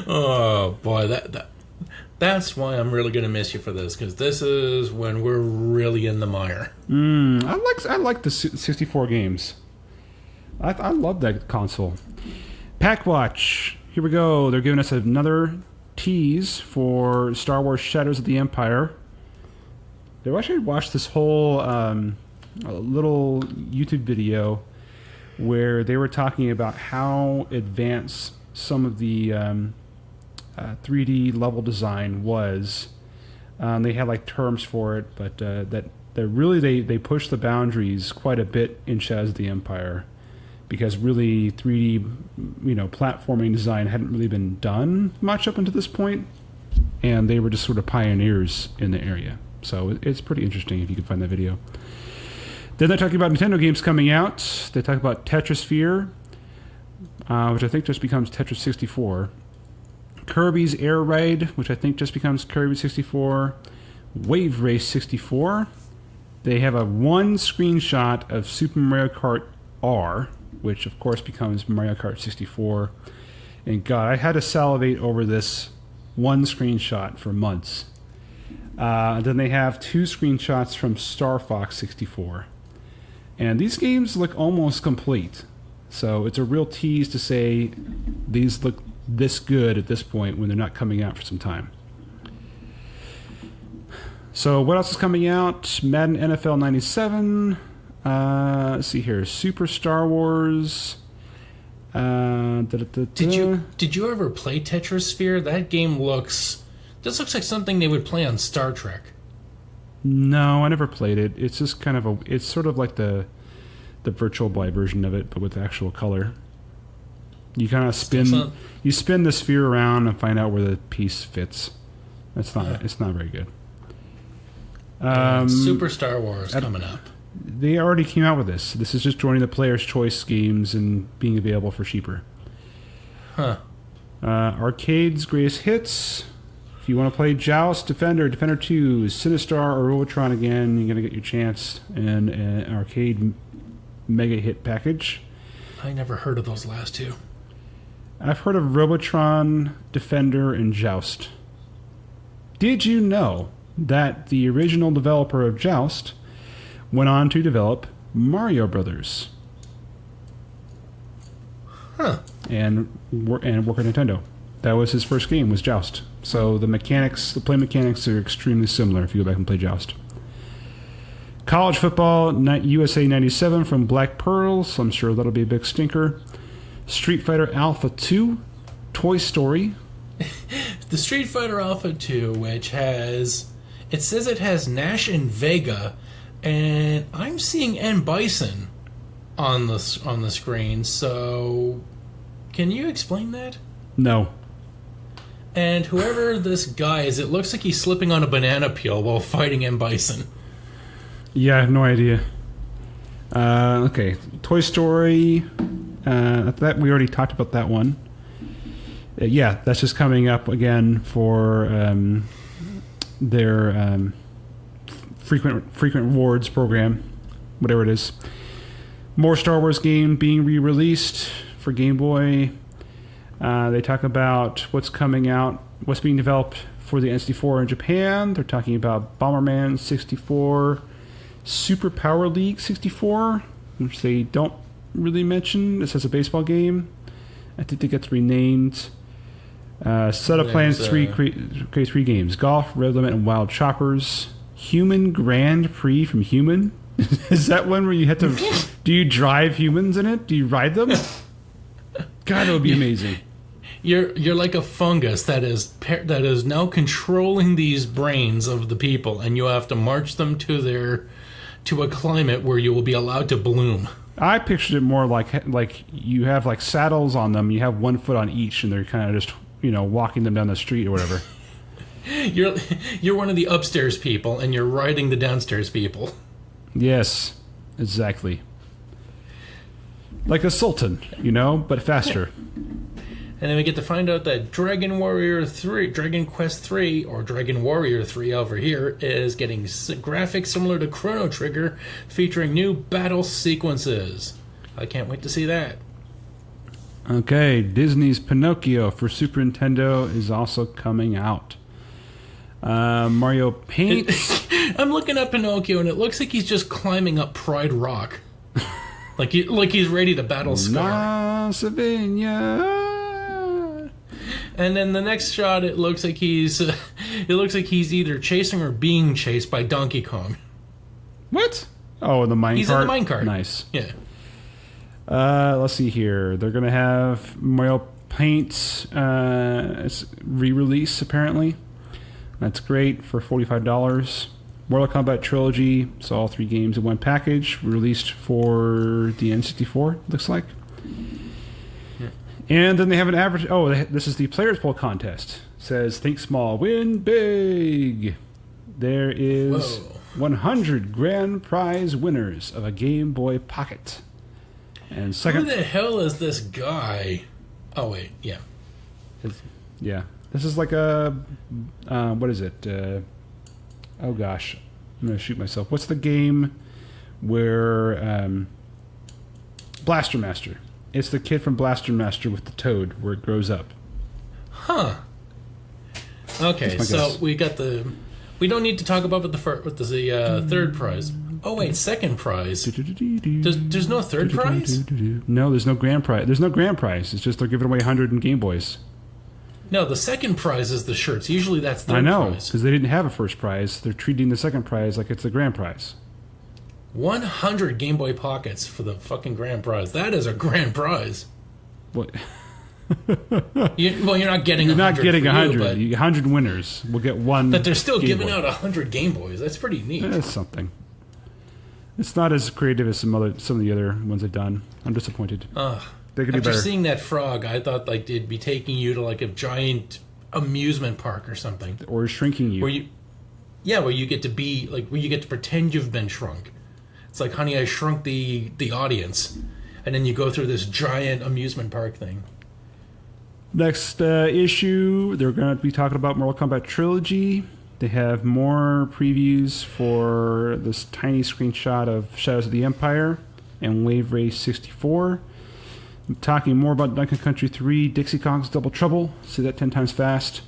Oh boy, that's why I'm really gonna miss you for this, because this is when we're really in the mire. I like the 64 games. I love that console. Packwatch. Here we go. They're giving us another tease for Star Wars Shadows of the Empire. I actually watched this whole little YouTube video where they were talking about how advanced some of the 3D level design was. They had like terms for it, but that really they pushed the boundaries quite a bit in Shadows of the Empire, because really 3D platforming design hadn't really been done much up until this point, and they were just sort of pioneers in the area. So it's pretty interesting if you can find that video. Then they're talking about Nintendo games coming out. They talk about Tetrisphere, which I think just becomes Tetris 64. Kirby's Air Ride, which I think just becomes Kirby 64. Wave Race 64. They have a one screenshot of Super Mario Kart R, which of course becomes Mario Kart 64. And God, I had to salivate over this one screenshot for months. Then they have two screenshots from Star Fox 64. And these games look almost complete. So it's a real tease to say these look this good at this point when they're not coming out for some time. So what else is coming out? Madden NFL 97. Let's see here. Super Star Wars. Did you ever play Tetrisphere? That game looks like something they would play on Star Trek. No, I never played it. It's just kind of it's sort of like the Virtual Boy version of it, but with actual color. You kind of spin the sphere around and find out where the piece fits. It's not very good. Super Star Wars coming up. They already came out with this. This is just joining the Player's Choice games and being available for cheaper. Huh. Arcade's Greatest Hits. If you want to play Joust, Defender 2, Sinistar, or Robotron again, you're going to get your chance in an arcade mega hit package. I never heard of those last two. I've heard of Robotron, Defender, and Joust. Did you know that the original developer of Joust went on to develop Mario Brothers? Huh. And work at Nintendo. That was his first game, was Joust. So the play mechanics are extremely similar if you go back and play Joust. College football, USA 97 from Black Pearl, so I'm sure that'll be a big stinker. Street Fighter Alpha 2, Toy Story. The Street Fighter Alpha 2, which says it has Nash and Vega, and I'm seeing N. Bison on the screen, so can you explain that? No. And whoever this guy is, it looks like he's slipping on a banana peel while fighting M. Bison. Yeah, I have no idea. Okay, Toy Story. That we already talked about that one. Yeah, that's just coming up again for their frequent rewards program, whatever it is. More Star Wars game being re-released for Game Boy. They talk about what's coming out, what's being developed for the N64 in Japan. They're talking about Bomberman 64, Super Power League 64, which they don't really mention. This is a baseball game. I think it gets renamed. Set of plans, create 3 games: Golf, Red Limit, and Wild Choppers. Human Grand Prix from Human. Is that one where you have to... Do you drive humans in it? Do you ride them? God, it would be amazing. You're like a fungus that is now controlling these brains of the people, and you have to march them to a climate where you will be allowed to bloom. I pictured it more like you have like saddles on them. You have one foot on each, and they're kind of just walking them down the street or whatever. You're one of the upstairs people, and you're riding the downstairs people. Yes, exactly. Like a sultan, but faster. And then we get to find out that Dragon Quest 3, or Dragon Warrior 3 over here, is getting graphics similar to Chrono Trigger, featuring new battle sequences. I can't wait to see that. Okay, Disney's Pinocchio for Super Nintendo is also coming out. Mario Paint. I'm looking at Pinocchio, and it looks like he's just climbing up Pride Rock. like he's ready to battle Scar. La Savinia. And then the next shot, it looks like he's either chasing or being chased by Donkey Kong. What? Oh, the minecart. He's in the minecart. Nice. Yeah. Let's see here. They're gonna have Mario Paint re-release, apparently. That's great for $45. Mortal Kombat Trilogy, so all 3 games in one package, released for the N64, looks like. Yeah. And then they have an average... Oh, this is the Players Poll contest. It says, think small, win big. There is 100 grand prize winners of a Game Boy Pocket. And second... Who the hell is this guy? Oh, wait, yeah. Yeah. This is like a... what is it? Oh gosh, I'm going to shoot myself. What's the game where Blaster Master? It's the kid from Blaster Master with the toad where it grows up. Huh. Okay, so we got the... We don't need to talk about the third prize. Oh wait, second prize. There's no third prize? No, there's no grand prize. There's no grand prize. It's just they're giving away 100 in Game Boys. No, the second prize is the shirts. Usually that's the third prize. I know, because they didn't have a first prize. They're treating the second prize like it's the grand prize. 100 Game Boy Pockets for the fucking grand prize. That is a grand prize. What? You're not getting 100. You're not getting 100. But 100 winners will get one. But they're still giving out 100 Game Boys. That's pretty neat. That's something. It's not as creative as some of the other ones they've done. I'm disappointed. They could be better. After seeing that frog, I thought like they'd be taking you to like a giant amusement park or something, or shrinking you. Where you get to be like where you get to pretend you've been shrunk. It's like Honey, I Shrunk the audience, and then you go through this giant amusement park thing. Next issue, they're going to be talking about Mortal Kombat Trilogy. They have more previews for this tiny screenshot of Shadows of the Empire and Wave Race 64. I'm talking more about Duncan Country 3, Dixie Kong's Double Trouble. Say that 10 times fast.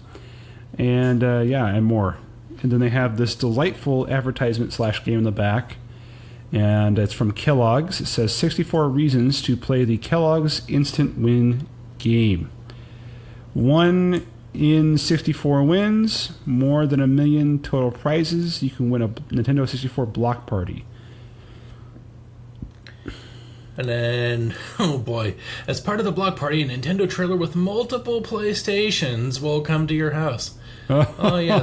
And and more. And then they have this delightful advertisement / game in the back. And it's from Kellogg's. It says 64 reasons to play the Kellogg's Instant Win game. 1 in 64 wins, more than 1 million total prizes. You can win a Nintendo 64 block party. And then, oh boy, as part of the block party, a Nintendo trailer with multiple PlayStations will come to your house. Oh yeah,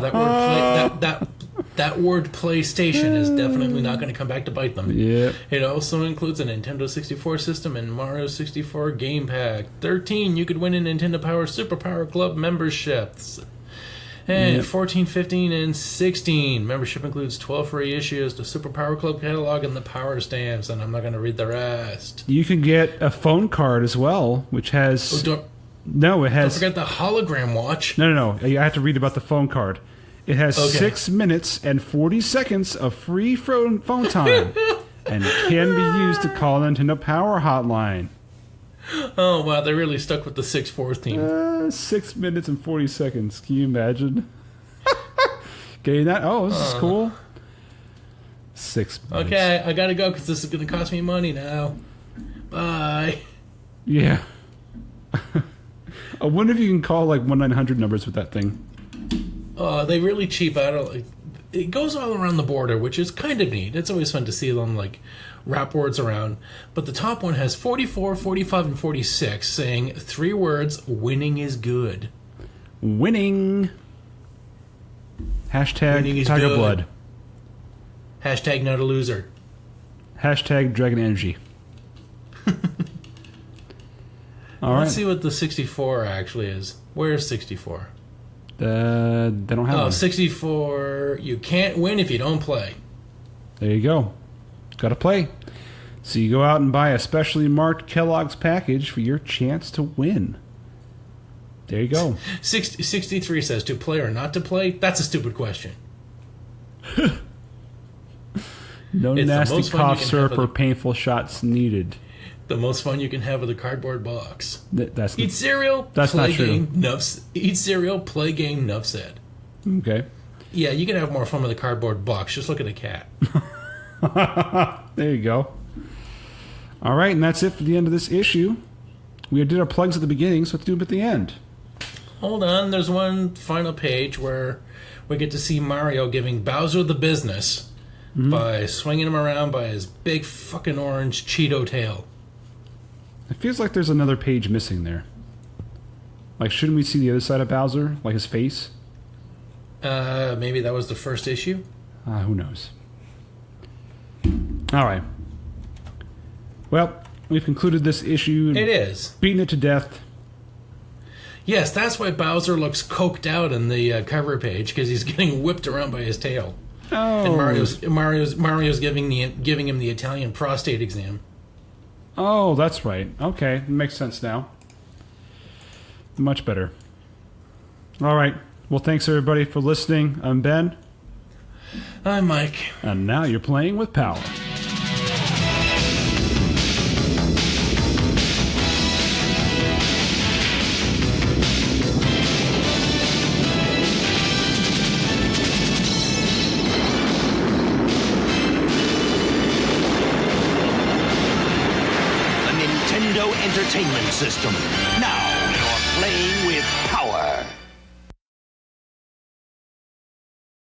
that word PlayStation is definitely not going to come back to bite them. Yeah. It also includes a Nintendo 64 system and Mario 64 game pack. 13, you could win a Nintendo Power Super Power Club memberships. And 14, 15, and 16. Membership includes 12 free issues, the Super Power Club catalog, and the Power Stamps, and I'm not going to read the rest. You can get a phone card as well, which has... Don't forget the hologram watch. No. I have to read about the phone card. It has 6 minutes and 40 seconds of free phone time, and can be used to call the Nintendo Power Hotline. Oh, wow, they really stuck with the 6/4 theme. 6 minutes and 40 seconds. Can you imagine? Getting that? Oh, this is cool. 6 minutes. Okay, I gotta go because this is going to cost me money now. Bye. Yeah. I wonder if you can call like 1-900 numbers with that thing. They really cheap out. It goes all around the border, which is kind of neat. It's always fun to see them like wrap words around. But the top one has 44, 45, and 46 saying 3 words, winning is good. Winning. Hashtag winning is Tiger good. Blood. Hashtag not a loser. Hashtag Dragon Energy. Let's see what the 64 actually is. Where's 64? They don't have one. 64. You can't win if you don't play. There you go. Got to play. So you go out and buy a specially marked Kellogg's package for your chance to win. There you go. 63 says to play or not to play. That's a stupid question. No nasty cough syrup or painful shots needed. The most fun you can have with a cardboard box. Eat cereal, that's play not true. game, eat cereal, play game, enough said. Okay. Yeah, you can have more fun with a cardboard box. Just look at a cat. There you go. All right, and that's it for the end of this issue. We did our plugs at the beginning, so let's do them at the end. Hold on, there's one final page where we get to see Mario giving Bowser the business by swinging him around by his big fucking orange Cheeto tail. It feels like there's another page missing there. Like, shouldn't we see the other side of Bowser? Like his face? Maybe that was the first issue? Who knows? All right. Well, we've concluded this issue. It is. Beaten it to death. Yes, that's why Bowser looks coked out in the cover page, because he's getting whipped around by his tail. Oh. And Mario's giving him the Italian prostate exam. Oh, that's right. Okay, makes sense now. Much better. All right. Well, thanks everybody for listening. I'm Ben. I'm Mike. And now you're playing with power. Entertainment system. Now you're playing